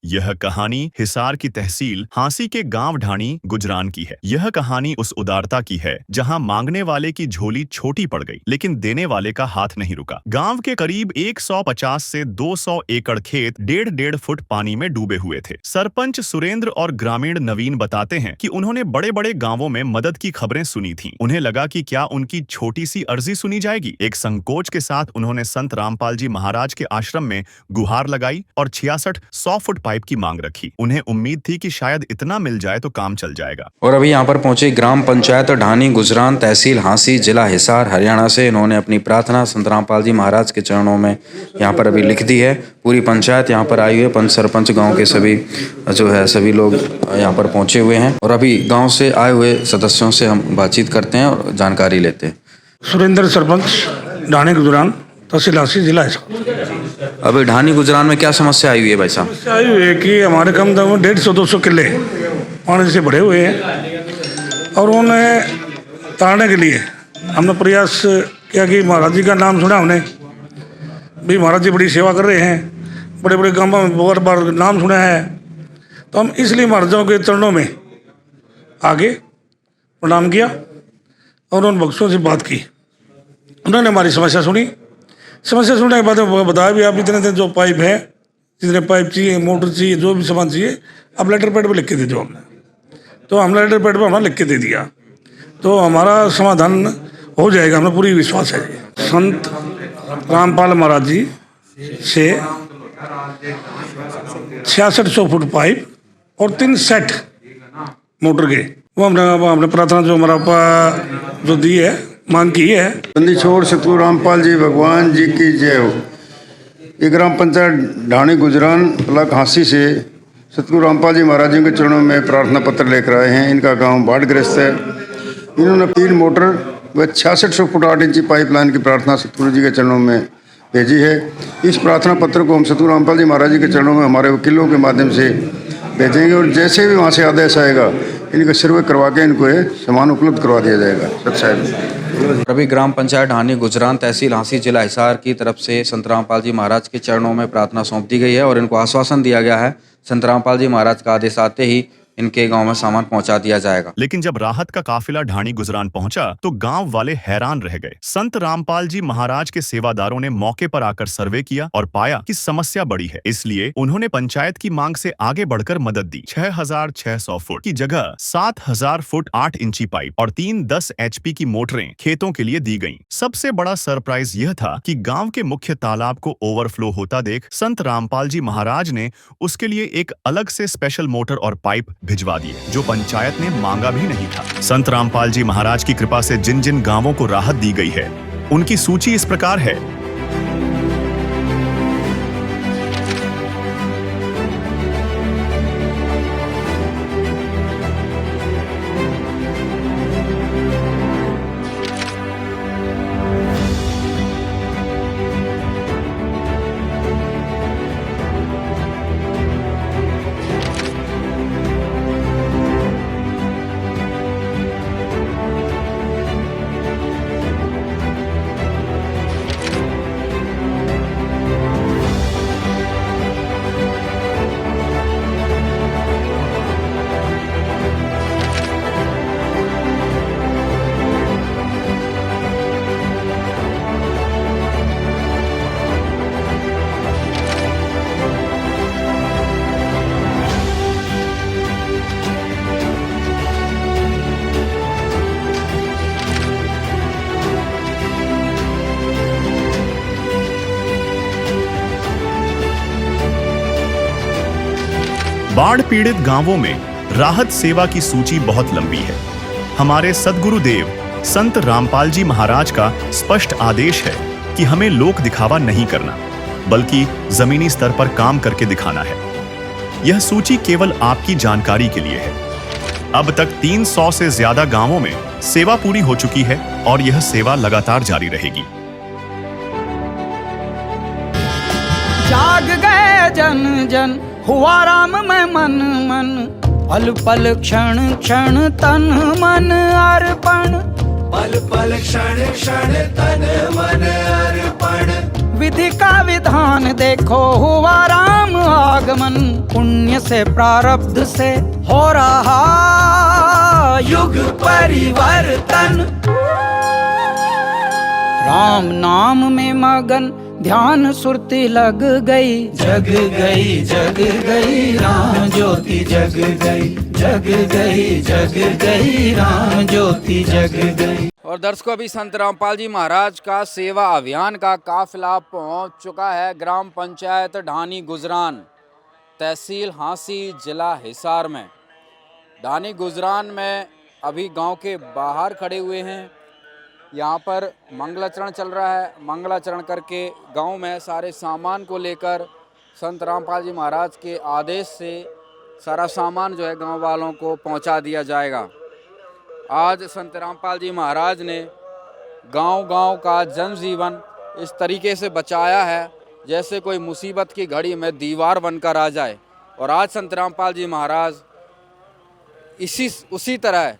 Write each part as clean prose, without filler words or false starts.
यह कहानी हिसार की तहसील हांसी के गांव ढाणी गुजरान की है। यह कहानी उस उदारता की है जहां मांगने वाले की झोली छोटी पड़ गई लेकिन देने वाले का हाथ नहीं रुका। गांव के करीब 150 से 200 एकड़ खेत 1.5 फुट पानी में डूबे हुए थे। सरपंच सुरेंद्र और ग्रामीण नवीन बताते हैं कि उन्होंने बड़े बड़े गांवों में मदद की खबरें सुनी थीं। उन्हें लगा कि क्या उनकी छोटी सी अर्जी सुनी जाएगी। एक संकोच के साथ उन्होंने संत रामपाल जी महाराज के आश्रम में गुहार लगाई और 66-100 फुट पाइप की मांग रखी। उन्हें उम्मीद थी कि शायद इतना मिल जाए तो काम चल जाएगा। और अभी यहाँ पर पहुंचे ग्राम पंचायत ढाणी गुजरान, तहसील हांसी, जिला हिसार, हरियाणा से। इन्होंने अपनी प्रार्थना संत रामपाल जी महाराज के चरणों में यहाँ पर अभी लिख दी है। पूरी पंचायत यहाँ पर आई हुई है, पंच सरपंच गाँव के सभी लोग यहाँ पर पहुंचे हुए हैं और अभी गाँव से आए हुए सदस्यों से हम बातचीत करते हैं और जानकारी लेते हैं। सुरेंद्र, सरपंच ढाणी गुजरान, तहसील हांसी, जिला हिसार। अभी ढाणी गुजरान में क्या समस्या आई हुई है भाई साहब? समस्या आई हुई है कि हमारे कम से कम 150-200 किले पानी से भरे हुए हैं और उन्हें तारने के लिए हमने प्रयास किया कि महाराज जी का नाम सुना हमने भी, महाराज जी बड़ी सेवा कर रहे हैं, बड़े बड़े गांवों में बहुत बार नाम सुना है, तो हम इसलिए महाराजों के चरणों में आगे प्रणाम किया और उन भक्तों से बात की। उन्होंने हमारी समस्या सुनी। समस्या सुनने के बाद बताया भी आप इतने जो पाइप है, जितने पाइप चाहिए, मोटर चाहिए, जो भी सामान चाहिए, आप लेटर पैड पे लिख के दे दो। हमने तो हम लेटर पैड पे हमारा लिख के दे दिया, तो हमारा समाधान हो जाएगा, हमें पूरी विश्वास है। संत रामपाल महाराज जी से 6600 फुट पाइप और 3 सेट मोटर के वो हमने प्रार्थना जो हमारा जो दी है, मांग की है। बंदी छोड़ सतगुरु रामपाल जी भगवान जी की जय हो। ये ग्राम पंचायत ढाणी गुजरान ब्लॉक हांसी से सतगुरु रामपाल जी महाराज जी के चरणों में प्रार्थना पत्र लेकर आए हैं। इनका गांव बाढ़ग्रस्त है। इन्होंने 3 मोटर व 6600 फुट 8 इंची पाइपलाइन की प्रार्थना सतगुरु जी के चरणों में भेजी है। इस प्रार्थना पत्र को हम सतगुरु रामपाल जी महाराज जी के चरणों में हमारे वकीलों के माध्यम से भेजेंगे और जैसे भी वहाँ से आदेश आएगा इनका सर्वे करवा के इनको ये सामान उपलब्ध करवा दिया जाएगा। सत्साहिब। अभी ग्राम पंचायत ढाणी गुजरान, तहसील हांसी, जिला हिसार की तरफ से संत रामपाल जी महाराज के चरणों में प्रार्थना सौंप दी गई है और इनको आश्वासन दिया गया है संत रामपाल जी महाराज का आदेश आते ही इनके गांव में सामान पहुंचा दिया जाएगा। लेकिन जब राहत का काफिला ढाणी गुजरान पहुंचा तो गांव वाले हैरान रह गए। संत रामपाल जी महाराज के सेवादारों ने मौके पर आकर सर्वे किया और पाया कि समस्या बड़ी है। इसलिए उन्होंने पंचायत की मांग से आगे बढ़कर मदद दी। 6600 फुट की जगह 7000 फुट 8 इंची पाइप और 3 10 HP की मोटरें खेतों के लिए दी गईं। सबसे बड़ा सरप्राइज यह था कि गांव के मुख्य तालाब को ओवरफ्लो होता देख संत रामपाल जी महाराज ने उसके लिए एक अलग से स्पेशल मोटर और पाइप भिजवा दिए, जो पंचायत ने मांगा भी नहीं था। संत रामपाल जी महाराज की कृपा से जिन जिन गांवों को राहत दी गई है उनकी सूची इस प्रकार है। बाढ़ पीड़ित गांवों में राहत सेवा की सूची बहुत लंबी है। हमारे सद्गुरुदेव संत रामपाल जी महाराज का स्पष्ट आदेश है कि हमें लोक दिखावा नहीं करना, बल्कि जमीनी स्तर पर काम करके दिखाना है। यह सूची केवल आपकी जानकारी के लिए है। अब तक 300 से ज्यादा गांवों में सेवा पूरी हो चुकी है और यह सेवा लगातार जारी रहेगी। जाग गए जन जन, हुआ राम में मन मन, पल पल क्षण क्षण तन मन अर्पण, पल पल क्षण क्षण तन मन अर्पण। विधि का विधान देखो हुआ राम आगमन, पुण्य से प्रारब्ध से हो रहा युग परिवर्तन। राम नाम में मगन ध्यान सुरती लग गई, जग गई जग गई राम ज्योति जग गई, जग गई जग गई राम ज्योति जग गई। और दर्शकों, अभी संत रामपाल जी महाराज का सेवा अभियान का काफिला पहुंच चुका है ग्राम पंचायत ढानी गुजरान, तहसील हांसी, जिला हिसार में। ढानी गुजरान में अभी गांव के बाहर खड़े हुए हैं। यहाँ पर मंगलाचरण चल रहा है। मंगलाचरण करके गांव में सारे सामान को लेकर संत रामपाल जी महाराज के आदेश से सारा सामान जो है गांव वालों को पहुंचा दिया जाएगा। आज संत रामपाल जी महाराज ने गांव-गांव का जनजीवन इस तरीके से बचाया है जैसे कोई मुसीबत की घड़ी में दीवार बनकर आ जाए। और आज संत रामपाल जी महाराज उसी तरह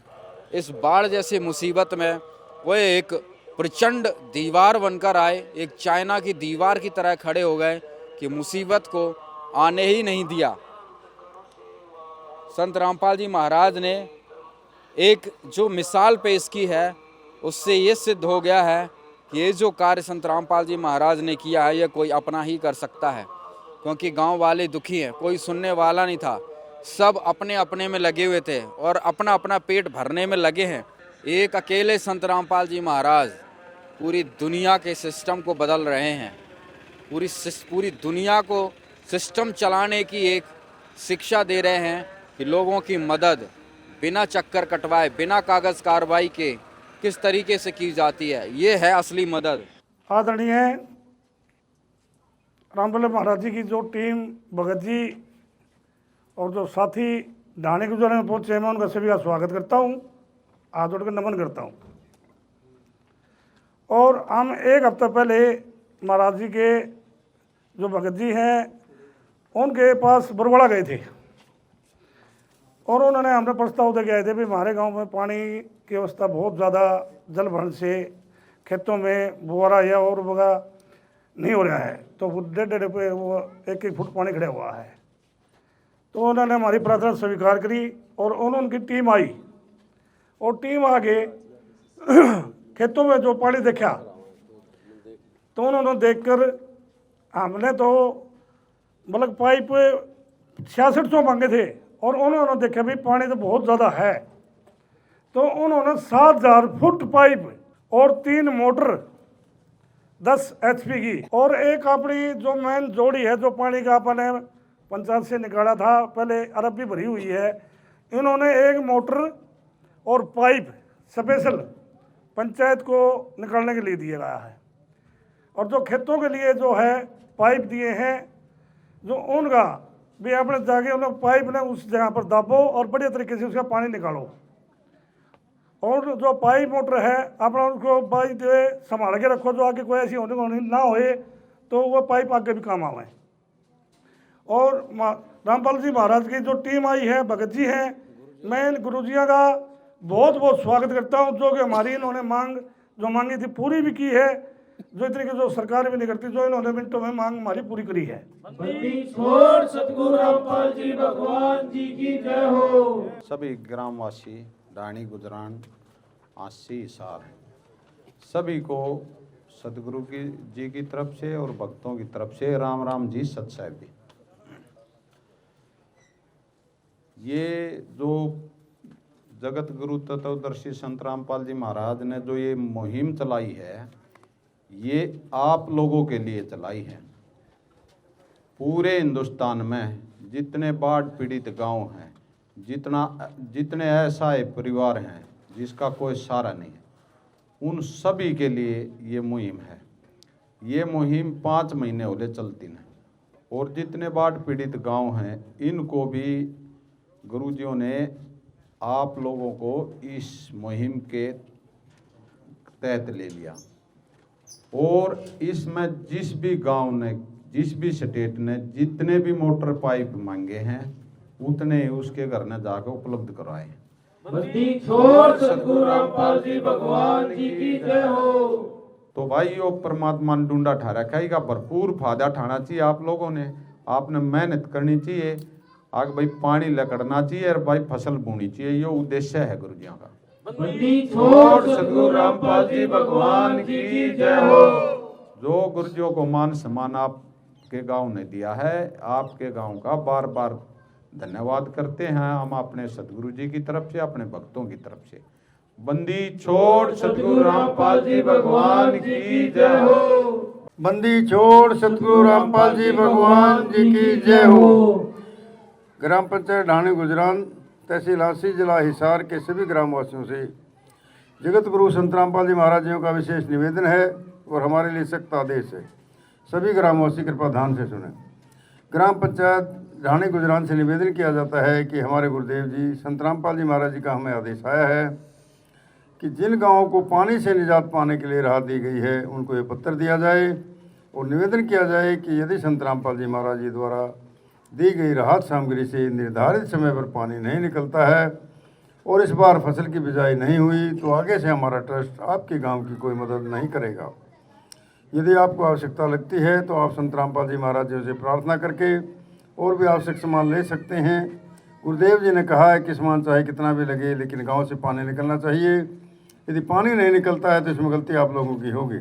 इस बाढ़ जैसी मुसीबत में वो एक प्रचंड दीवार बनकर आए, एक चाइना की दीवार की तरह खड़े हो गए कि मुसीबत को आने ही नहीं दिया। संत रामपाल जी महाराज ने एक जो मिसाल पेश की है उससे ये सिद्ध हो गया है कि ये जो कार्य संत रामपाल जी महाराज ने किया है ये कोई अपना ही कर सकता है, क्योंकि गांव वाले दुखी हैं, कोई सुनने वाला नहीं था, सब अपने अपने में लगे हुए थे और अपना अपना पेट भरने में लगे हैं। एक अकेले संत रामपाल जी महाराज पूरी दुनिया के सिस्टम को बदल रहे हैं, पूरी दुनिया को सिस्टम चलाने की एक शिक्षा दे रहे हैं कि लोगों की मदद बिना चक्कर कटवाए, बिना कागज़ कार्रवाई के किस तरीके से की जाती है। ये है असली मदद। आदरणीय रामपाल महाराज जी की जो टीम भगत जी और जो साथी ढाणी गुजरान में पहुंचे हैं, मैं उनका सभी का स्वागत करता हूं, हाथ जोड़कर नमन करता हूं। और हम एक हफ्ता पहले महाराज जी के जो भगत जी हैं उनके पास बरवाड़ा गए थे और उन्होंने हमें प्रस्ताव दे के आए थे भी हमारे गांव में पानी की अवस्था बहुत ज़्यादा जल भरण से खेतों में बुआरा या और बगा नहीं हो रहा है, तो 1.5 पे वो 1-1 फुट पानी खड़ा हुआ है। तो उन्होंने हमारी प्रार्थना स्वीकार करी और उनकी टीम आई और टीम आगे खेतों में जो पानी देखा तो उन्होंने देखकर हमने तो मतलब पाइप 6600 मांगे थे और उन्होंने देखा भी पानी तो बहुत ज़्यादा है, तो उन्होंने 7000 फुट पाइप और 3 मोटर 10 HP की और एक अपनी जो मेन जोड़ी है जो पानी का अपने पंचायत से निकाला था, पहले अरब भी भरी हुई है, इन्होंने एक मोटर और पाइप स्पेशल पंचायत को निकालने के लिए दिया गया है। और जो खेतों के लिए जो है पाइप दिए हैं जो उनका भी अपने जाके उन्हें पाइप ने उस जगह पर दाबो और बढ़िया तरीके से उसका पानी निकालो। और जो पाइप मोटर है अपना उसको पाइप जो है संभाल के रखो, जो आगे कोई ऐसी होने ना होए तो वो पाइप आगे भी काम आवे। और रामपाल जी महाराज की जो टीम आई है, भगत जी हैं, मैं इन गुरुजियों का बहुत बहुत स्वागत करता हूं, जो कि हमारी इन्होंने जो मांगी थी पूरी भी की है, जो इतनी की जो सरकार भी नहीं करती, जो इन्होंने मिनटों में मांग हमारी पूरी करी है। सतगुरु रामपाल जी भगवान जी की जय हो। सभी ग्रामवासी ढाणी गुजरान हांसी हिसार सभी को सतगुरु जी की तरफ से और भक्तों की तरफ से राम राम जी सत साहिब। ये जो जगत गुरु तत्वदर्शी संत रामपाल जी महाराज ने जो ये मुहिम चलाई है, ये आप लोगों के लिए चलाई है। पूरे हिंदुस्तान में जितने बाढ़ पीड़ित गांव हैं, जितने असहाय परिवार हैं जिसका कोई सहारा नहीं है, उन सभी के लिए ये मुहिम है। ये मुहिम 5 महीने होले चलती है और जितने बाढ़ पीड़ित गांव हैं इनको भी गुरुजियों ने आप लोगों को इस मुहिम के तहत ले लिया। और इसमें जिस भी गांव ने, जिस भी स्टेट ने जितने भी मोटर पाइप मांगे हैं उतने ही उसके घर ने जाकर उपलब्ध करवाए। बंदी छोड़ सतगुरु रामपाल जी भगवान जी की जय हो। तो भाई यो परमात्मा ने ढूंढा ठा रखा है, का भरपूर फायदा उठाना चाहिए आप लोगों ने। आपने मेहनत करनी चाहिए, आगे भाई पानी लकड़ना चाहिए और भाई फसल बोनी चाहिए, यो उद्देश्य है गुरु जी का। बंदी छोड़ सतगुरु रामपाल जी भगवान की जय हो। जो गुरुजियों को मान सम्मान आपके गांव ने दिया है, आपके गांव का बार बार धन्यवाद करते हैं हम अपने सतगुरु जी की तरफ से, अपने भक्तों की तरफ से। बंदी छोड़ सतगुरु रामपाल जी भगवान की जय हो। बंदी छोड़ सतगुरु रामपाल जी भगवान जी की जय हो। ग्राम पंचायत ढाणी गुजरान, तहसील हांसी, जिला हिसार के सभी ग्रामवासियों से जगत गुरु संत रामपाल जी महाराज जी का विशेष निवेदन है और हमारे लिए सख्त आदेश है। सभी ग्रामवासी कृपया ध्यान से सुने। ग्राम पंचायत ढाणी गुजरान से निवेदन किया जाता है कि हमारे गुरुदेव जी संत रामपाल जी महाराज जी का हमें आदेश आया है कि जिन गाँवों को पानी से निजात पाने के लिए राहत दी गई है उनको ये पत्र दिया जाए और निवेदन किया जाए कि यदि संत रामपाल जी महाराज जी द्वारा दी गई राहत सामग्री से निर्धारित समय पर पानी नहीं निकलता है और इस बार फसल की बिजाई नहीं हुई तो आगे से हमारा ट्रस्ट आपके गांव की कोई मदद नहीं करेगा। यदि आपको आवश्यकता लगती है तो आप संत रामपाल जी महाराज जी से प्रार्थना करके और भी आवश्यक सामान ले सकते हैं। गुरुदेव जी ने कहा है कि सामान चाहे कितना भी लगे लेकिन गाँव से पानी निकलना चाहिए। यदि पानी नहीं निकलता है तो इसमें गलती आप लोगों की होगी।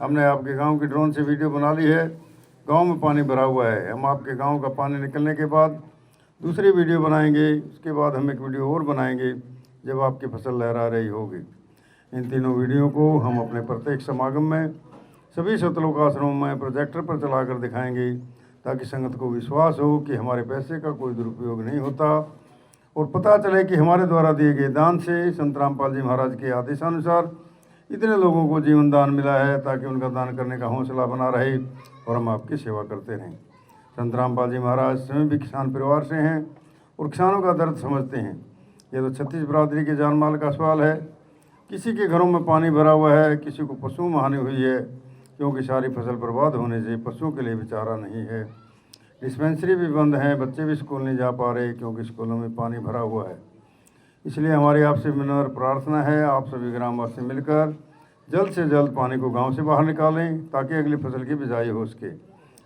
हमने आपके गाँव की ड्रोन से वीडियो बना ली है, गांव में पानी भरा हुआ है। हम आपके गांव का पानी निकलने के बाद दूसरी वीडियो बनाएंगे, उसके बाद हम एक वीडियो और बनाएंगे जब आपकी फसल लहरा रही होगी। इन तीनों वीडियो को हम अपने प्रत्येक समागम में सभी सतलोक आश्रमों में प्रोजेक्टर पर चलाकर दिखाएंगे ताकि संगत को विश्वास हो कि हमारे पैसे का कोई दुरुपयोग नहीं होता और पता चले कि हमारे द्वारा दिए गए दान से संत रामपाल जी महाराज के आदेशानुसार इतने लोगों को जीवन दान मिला है ताकि उनका दान करने का हौसला बना रहे और हम आपकी सेवा करते रहें। संत रामपाल जी महाराज स्वयं भी किसान परिवार से हैं और किसानों का दर्द समझते हैं। ये तो छत्तीस बरादरी के जान माल का सवाल है। किसी के घरों में पानी भरा हुआ है, किसी को पशु में हानि हुई है क्योंकि सारी फसल बर्बाद होने से पशुओं के लिए भी चारा नहीं है। डिस्पेंसरी भी बंद हैं, बच्चे भी स्कूल नहीं जा पा रहे क्योंकि स्कूलों में पानी भरा हुआ है। इसलिए हमारी आपसे विनम्र प्रार्थना है, आप सभी ग्रामवासी मिलकर जल्द से जल्द पानी को गांव से बाहर निकालें ताकि अगली फसल की बिजाई हो सके।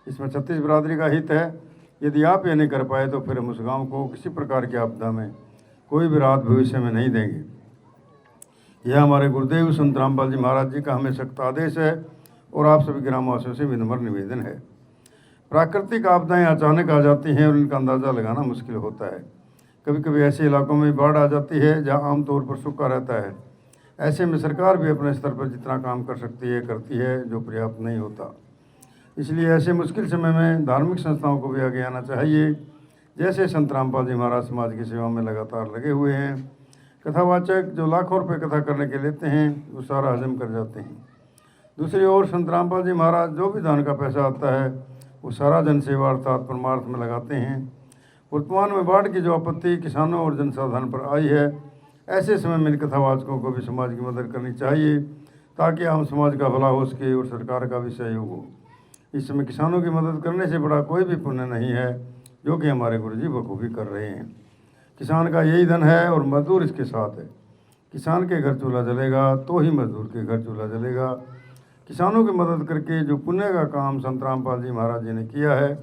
इसमें छत्तीस बरादरी का हित है। यदि आप ये नहीं कर पाए तो फिर हम उस गांव को किसी प्रकार की आपदा में कोई भी राहत भविष्य में नहीं देंगे। यह हमारे गुरुदेव संत रामपाल जी महाराज जी का हमें सख्त आदेश है और आप सभी ग्रामवासियों से विनम्र निवेदन है। प्राकृतिक आपदाएँ अचानक आ जाती हैं और इनका अंदाज़ा लगाना मुश्किल होता है। कभी कभी ऐसे इलाकों में बाढ़ आ जाती है जहाँ आमतौर पर सूखा रहता है। ऐसे में सरकार भी अपने स्तर पर जितना काम कर सकती है करती है, जो पर्याप्त नहीं होता। इसलिए ऐसे मुश्किल समय में धार्मिक संस्थाओं को भी आगे आना चाहिए। जैसे संत रामपाल जी महाराज समाज की सेवा में लगातार लगे हुए हैं। कथावाचक जो लाखों रुपए कथा करने के लेते हैं वो सारा हजम कर जाते हैं। दूसरी ओर संत रामपाल जी महाराज जो भी दान का पैसा आता है वो सारा जनसेवा अर्थात परमार्थ में लगाते हैं। वर्तमान में बाढ़ की जो आपत्ति किसानों और जनसाधारण पर आई है, ऐसे समय में इन कथावाचकों को भी समाज की मदद करनी चाहिए ताकि हम समाज का भला हो सके और सरकार का भी सहयोग हो। इस समय किसानों की मदद करने से बड़ा कोई भी पुण्य नहीं है, जो कि हमारे गुरुजी बखूबी कर रहे हैं। किसान का यही धन है और मजदूर इसके साथ है। किसान के घर चूल्हा जलेगा तो ही मजदूर के घर चूल्हा जलेगा। किसानों की मदद करके जो पुण्य का काम संत रामपाल जी महाराज जी ने किया है,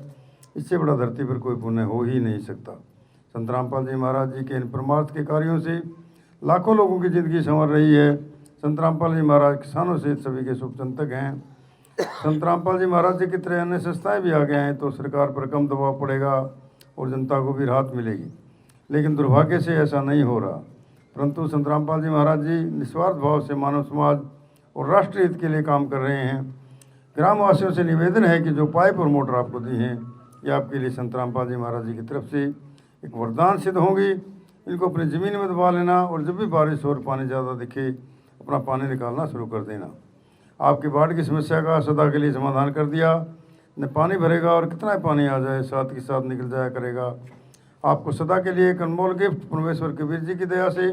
इससे बड़ा धरती पर कोई पुण्य हो ही नहीं सकता। संत रामपाल जी महाराज जी के इन परमार्थ के कार्यों से लाखों लोगों की ज़िंदगी संवर रही है। संत रामपाल जी महाराज किसानों से सभी के शुभचिंतक हैं। संत रामपाल जी महाराज जी की तरह अन्य संस्थाएँ भी आ गए हैं तो सरकार पर कम दबाव पड़ेगा और जनता को भी राहत मिलेगी। लेकिन दुर्भाग्य से ऐसा नहीं हो रहा, परंतु संत रामपाल जी महाराज जी निस्वार्थ भाव से मानव समाज और राष्ट्र हित के लिए काम कर रहे हैं। ग्रामवासियों से निवेदन है कि जो पाइप और मोटर आपको दी हैं, ये आपके लिए संत रामपाल जी महाराज जी की तरफ से एक वरदान सिद्ध होंगी। इनको अपनी ज़मीन में दबा लेना और जब भी बारिश और पानी ज़्यादा दिखे अपना पानी निकालना शुरू कर देना। आपकी बाढ़ की समस्या का सदा के लिए समाधान कर दिया। न पानी भरेगा और कितना पानी आ जाए साथ के साथ निकल जाया करेगा। आपको सदा के लिए एक अनमोल गिफ्ट परमेश्वर कबीर जी की दया से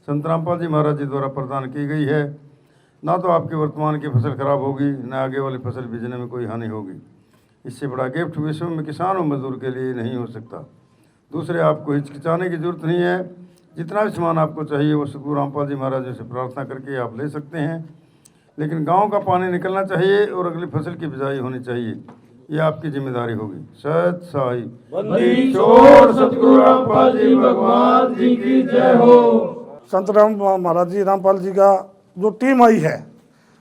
संत रामपाल जी महाराज जी द्वारा प्रदान की गई है। ना तो आपकी वर्तमान की फसल खराब होगी, न आगे वाली फसल बीजने में कोई हानि होगी। इससे बड़ा गिफ्ट विश्व में किसान और मजदूर के लिए नहीं हो सकता। दूसरे, आपको हिचकिचाने की जरूरत नहीं है। जितना भी सामान आपको चाहिए वो सतगुरु रामपाल जी महाराज जी से प्रार्थना करके आप ले सकते हैं। लेकिन गांव का पानी निकलना चाहिए और अगली फसल की बिजाई होनी चाहिए। ये आपकी जिम्मेदारी होगी। सत साई बंदी छोड़ सतगुरु रामपाल जी भगवान जी की जय हो। संत राम महाराज जी, रामपाल जी का जो टीम आई है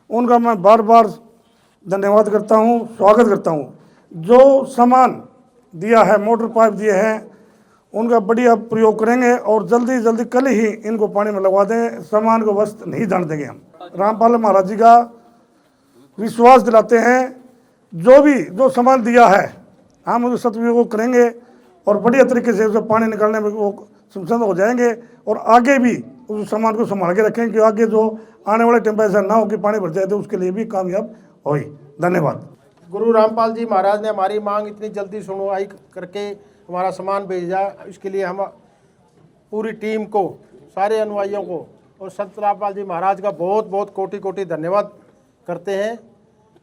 उनका मैं बार बार धन्यवाद करता हूँ, स्वागत करता हूँ। जो सामान दिया है, मोटर पाइप दिए हैं, उनका बढ़िया प्रयोग करेंगे और जल्दी जल्दी कल ही इनको पानी में लगवा दें। सामान को वस्त नहीं जान देंगे हम। रामपाल महाराज जी का विश्वास दिलाते हैं, जो सामान दिया है हम उसका सदुपयोग करेंगे और बढ़िया तरीके से उसे पानी निकालने में वो सक्षम हो जाएंगे और आगे भी उस सामान को संभाल के रखेंगे कि आगे जो आने वाले टाइम पर ऐसा ना हो कि पानी भर जाए, तो उसके लिए भी कामयाब हो। धन्यवाद। गुरु रामपाल जी महाराज ने हमारी मांग इतनी जल्दी सुनवाई करके हमारा सामान भेजा, इसके लिए हम पूरी टीम को, सारे अनुयायियों को और संत रामपाल जी महाराज का बहुत बहुत कोटि कोटि धन्यवाद करते हैं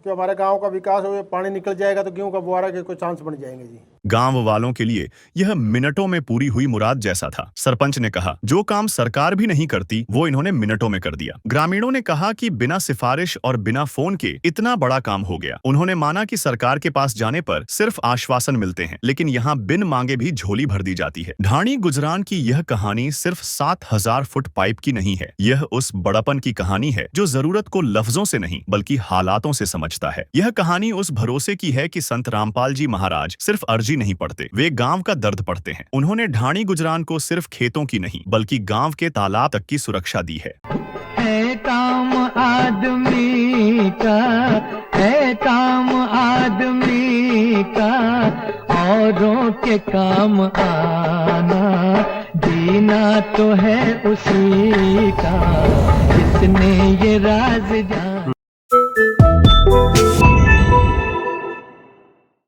कि हमारे गांव का विकास हो। पानी निकल जाएगा तो गेहूं का बुआरा के कोई चांस बन जाएंगे जी। गांव वालों के लिए यह मिनटों में पूरी हुई मुराद जैसा था। सरपंच ने कहा, जो काम सरकार भी नहीं करती वो इन्होंने मिनटों में कर दिया। ग्रामीणों ने कहा कि बिना सिफारिश और बिना फोन के इतना बड़ा काम हो गया। उन्होंने माना कि सरकार के पास जाने पर सिर्फ आश्वासन मिलते हैं, लेकिन यहाँ बिन मांगे भी झोली भर दी जाती है। ढाणी गुजरान की यह कहानी सिर्फ 7000 फुट पाइप की नहीं है। यह उस बड़पन की कहानी है जो जरूरत को लफ्जों से नहीं बल्कि हालातों से समझता है। यह कहानी उस भरोसे की है कि संत रामपाल जी महाराज सिर्फ अर्जी नहीं पढ़ते, वे गांव का दर्द पढ़ते हैं। उन्होंने ढाणी गुजरान को सिर्फ खेतों की नहीं बल्कि गांव के तालाब तक की सुरक्षा दी है। काम आदमी का है, काम आदमी का औरों के काम आना, जीना तो है उसी का जिसने ये राज जाना।